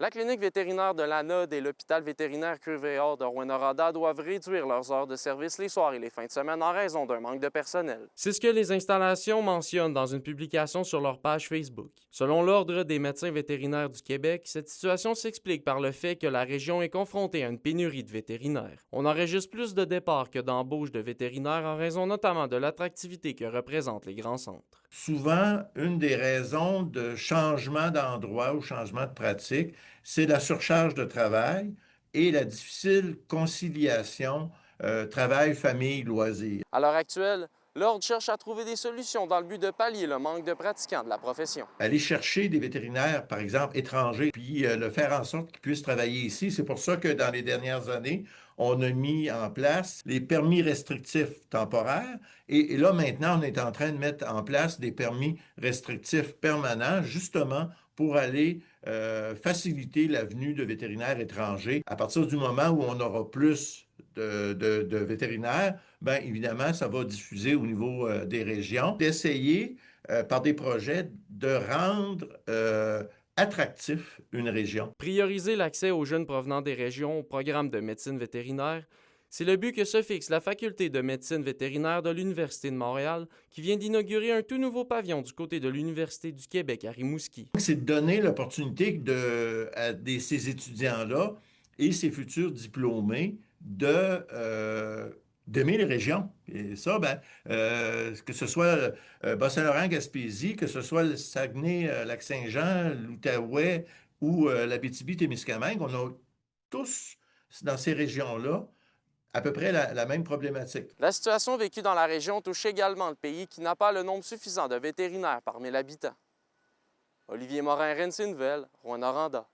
La clinique vétérinaire de l'ANOD et l'hôpital vétérinaire QVA de Rouyn-Noranda doivent réduire leurs heures de service les soirs et les fins de semaine en raison d'un manque de personnel. C'est ce que les installations mentionnent dans une publication sur leur page Facebook. Selon l'Ordre des médecins vétérinaires du Québec, cette situation s'explique par le fait que la région est confrontée à une pénurie de vétérinaires. On enregistre plus de départs que d'embauches de vétérinaires en raison notamment de l'attractivité que représentent les grands centres. Souvent, une des raisons de changement d'endroit ou changement de pratique, c'est la surcharge de travail et la difficile conciliation travail, famille, loisirs. À l'heure actuelle, l'Ordre cherche à trouver des solutions dans le but de pallier le manque de pratiquants de la profession. Aller chercher des vétérinaires, par exemple, étrangers, puis le faire en sorte qu'ils puissent travailler ici. C'est pour ça que dans les dernières années, on a mis en place les permis restrictifs temporaires. Et là, maintenant, on est en train de mettre en place des permis restrictifs permanents, justement pour aller faciliter la venue de vétérinaires étrangers. À partir du moment où on aura plus de vétérinaires, bien évidemment, ça va diffuser au niveau des régions, d'essayer par des projets de rendre attractif une région. Prioriser l'accès aux jeunes provenant des régions au programme de médecine vétérinaire, c'est le but que se fixe la faculté de médecine vétérinaire de l'Université de Montréal, qui vient d'inaugurer un tout nouveau pavillon du côté de l'Université du Québec à Rimouski. C'est de donner l'opportunité ces étudiants-là et ces futurs diplômés d'aimer les régions. Et ça, ben, que ce soit Bas-Saint-Laurent, Gaspésie, que ce soit le Saguenay, Lac-Saint-Jean, l'Outaouais ou l'Abitibi-Témiscamingue, on a tous dans ces régions-là à peu près la même problématique. La situation vécue dans la région touche également le pays qui n'a pas le nombre suffisant de vétérinaires parmi l'habitant. Olivier Morin, RNC Nouvelles, Rouyn-Noranda.